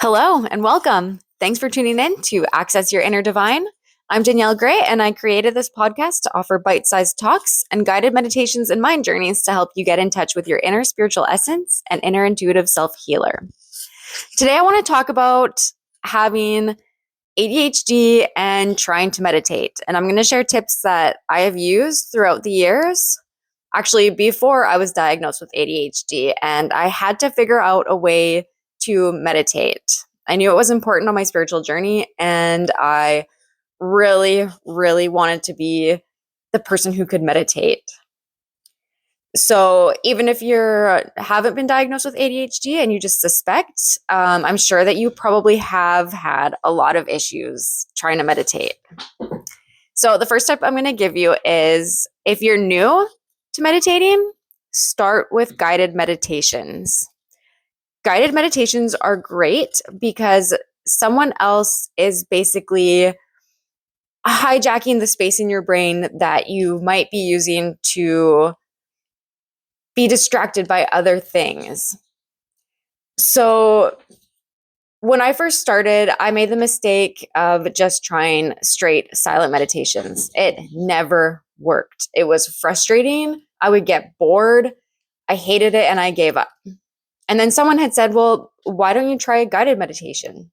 Hello and welcome. Thanks for tuning in to Access Your Inner Divine. I'm Danielle Gray, and I created this podcast to offer bite sized talks and guided meditations and mind journeys to help you get in touch with your inner spiritual essence and inner intuitive self healer. Today, I want to talk about having ADHD and trying to meditate. And I'm going to share tips that I have used throughout the years. Actually, before I was diagnosed with ADHD, and I had to figure out a way to meditate. I knew it was important on my spiritual journey, and I really, really wanted to be the person who could meditate. So even if you haven't been diagnosed with ADHD and you just suspect, I'm sure that you probably have had a lot of issues trying to meditate. So the first tip I'm going to give you is if you're new to meditating, start with guided meditations. Guided meditations are great because someone else is basically hijacking the space in your brain that you might be using to be distracted by other things. So when I first started, I made the mistake of just trying straight silent meditations. It never worked. It was frustrating. I would get bored. I hated it and I gave up. And then someone had said, well, why don't you try a guided meditation?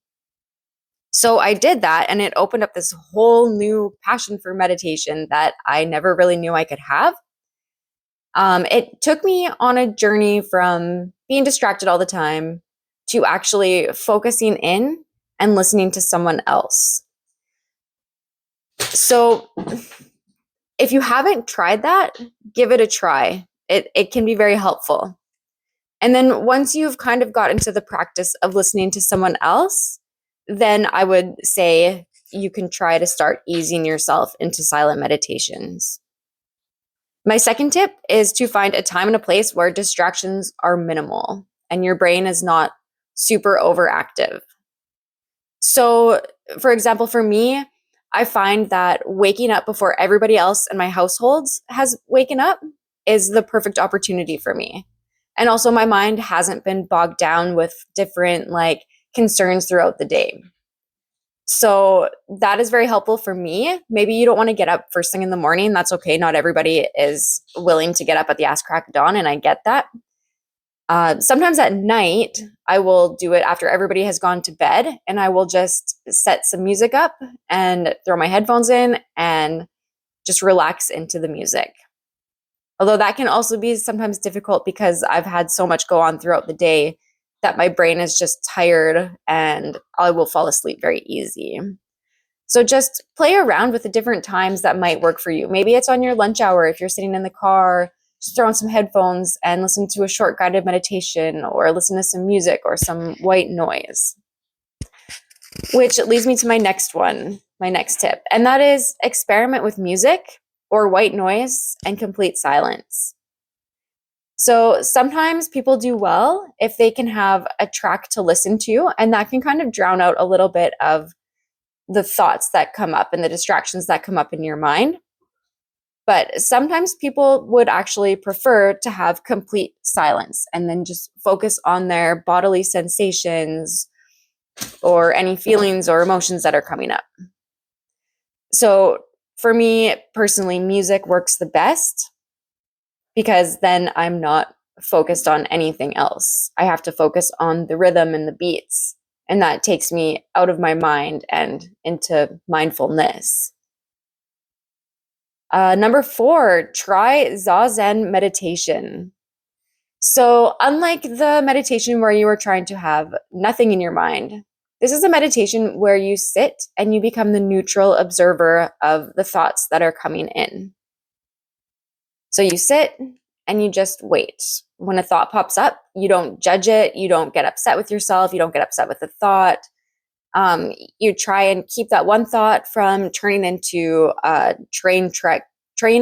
So I did that, and it opened up this whole new passion for meditation that I never really knew I could have. It took me on a journey from being distracted all the time to actually focusing in and listening to someone else. So if you haven't tried that, give it a try. It can be very helpful. And then once you've kind of got into the practice of listening to someone else, then I would say you can try to start easing yourself into silent meditations. My second tip is to find a time and a place where distractions are minimal and your brain is not super overactive. So, for example, for me, I find that waking up before everybody else in my households has waken up is the perfect opportunity for me. And also my mind hasn't been bogged down with different concerns throughout the day. So that is very helpful for me. Maybe you don't want to get up first thing in the morning. That's okay. Not everybody is willing to get up at the ass crack of dawn, and I get that. Sometimes at night, I will do it after everybody has gone to bed, and I will just set some music up and throw my headphones in and just relax into the music. Although that can also be sometimes difficult because I've had so much go on throughout the day that my brain is just tired and I will fall asleep very easy. So just play around with the different times that might work for you. Maybe it's on your lunch hour if you're sitting in the car, just throw on some headphones and listen to a short guided meditation or listen to some music or some white noise. Which leads me to my next tip, and that is experiment with music or white noise and complete silence. So sometimes people do well if they can have a track to listen to, and that can kind of drown out a little bit of the thoughts that come up and the distractions that come up in your mind. But sometimes people would actually prefer to have complete silence and then just focus on their bodily sensations or any feelings or emotions that are coming up. So for me personally, music works the best because then I'm not focused on anything else. I have to focus on the rhythm and the beats, and that takes me out of my mind and into mindfulness. Number 4, try Zazen meditation. So unlike the meditation where you are trying to have nothing in your mind, this is a meditation where you sit and you become the neutral observer of the thoughts that are coming in. So you sit and you just wait. When a thought pops up, you don't judge it. You don't get upset with yourself. You don't get upset with the thought. You try and keep that one thought from turning into a train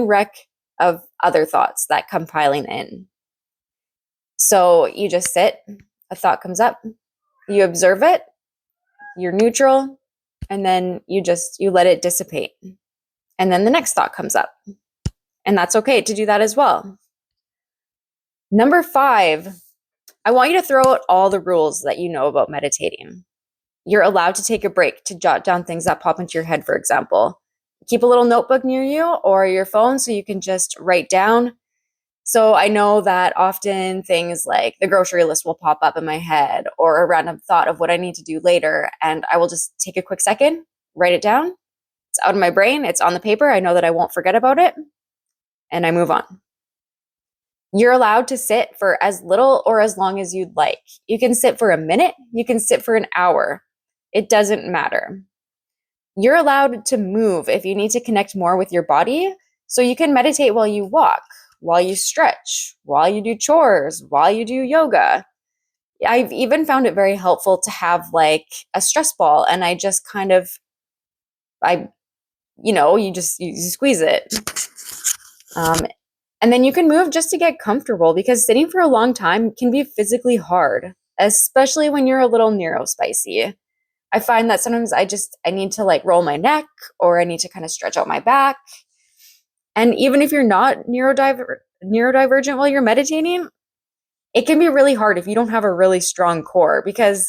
wreck of other thoughts that come piling in. So you just sit, a thought comes up, you observe it, you're neutral, and then you let it dissipate. And then the next thought comes up. And that's okay to do that as well. Number 5, I want you to throw out all the rules that you know about meditating. You're allowed to take a break to jot down things that pop into your head, for example. Keep a little notebook near you or your phone so you can just write down. So I know that often things like the grocery list will pop up in my head or a random thought of what I need to do later. And I will just take a quick second, write it down. It's out of my brain. It's on the paper. I know that I won't forget about it. And I move on. You're allowed to sit for as little or as long as you'd like. You can sit for a minute. You can sit for an hour. It doesn't matter. You're allowed to move if you need to connect more with your body. So you can meditate while you walk, while you stretch, while you do chores, while you do yoga. I've even found it very helpful to have like a stress ball, and I just kind of, you squeeze it. And then you can move just to get comfortable, because sitting for a long time can be physically hard, especially when you're a little neurospicy. I find that sometimes I need to like roll my neck, or I need to kind of stretch out my back. And even if you're not neurodivergent while you're meditating, it can be really hard if you don't have a really strong core, because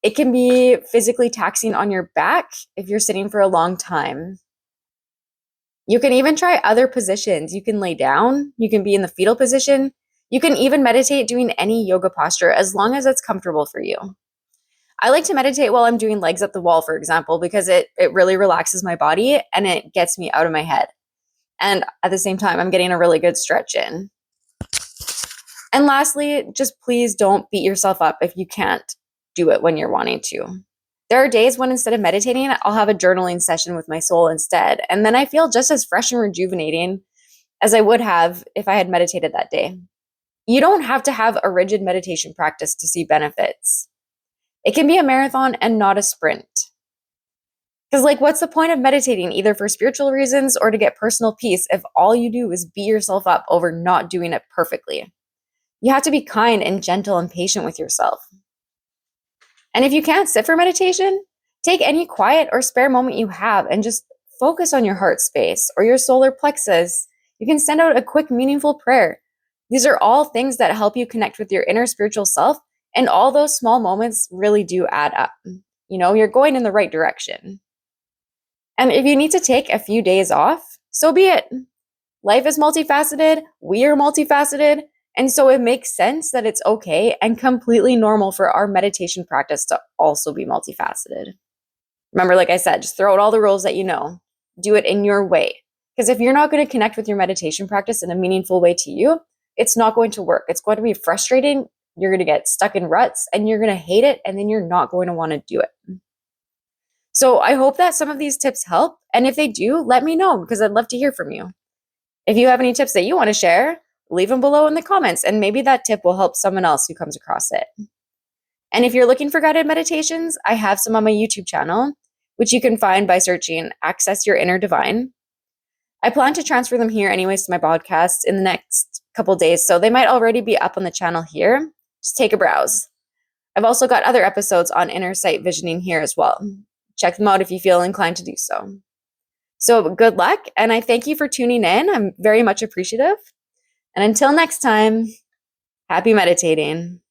it can be physically taxing on your back if you're sitting for a long time. You can even try other positions. You can lay down, you can be in the fetal position, you can even meditate doing any yoga posture as long as it's comfortable for you. I like to meditate while I'm doing legs up the wall, for example, because it really relaxes my body and it gets me out of my head. And at the same time, I'm getting a really good stretch in. And lastly, just please don't beat yourself up if you can't do it when you're wanting to. There are days when instead of meditating, I'll have a journaling session with my soul instead. And then I feel just as fresh and rejuvenating as I would have if I had meditated that day. You don't have to have a rigid meditation practice to see benefits. It can be a marathon and not a sprint. Because what's the point of meditating either for spiritual reasons or to get personal peace if all you do is beat yourself up over not doing it perfectly? You have to be kind and gentle and patient with yourself. And if you can't sit for meditation, take any quiet or spare moment you have and just focus on your heart space or your solar plexus. You can send out a quick, meaningful prayer. These are all things that help you connect with your inner spiritual self, and all those small moments really do add up. You're going in the right direction. And if you need to take a few days off, so be it. Life is multifaceted. We are multifaceted. And so it makes sense that it's okay and completely normal for our meditation practice to also be multifaceted. Remember, like I said, just throw out all the rules that you know. Do it in your way. Because if you're not going to connect with your meditation practice in a meaningful way to you, it's not going to work. It's going to be frustrating. You're going to get stuck in ruts and you're going to hate it, and then you're not going to want to do it. So I hope that some of these tips help. And if they do, let me know, because I'd love to hear from you. If you have any tips that you want to share, leave them below in the comments, and maybe that tip will help someone else who comes across it. And if you're looking for guided meditations, I have some on my YouTube channel, which you can find by searching Access Your Inner Divine. I plan to transfer them here anyways to my podcast in the next couple days, so they might already be up on the channel here. Just take a browse. I've also got other episodes on inner sight visioning here as well. Check them out if you feel inclined to do so. So good luck, and I thank you for tuning in. I'm very much appreciative. And until next time, happy meditating.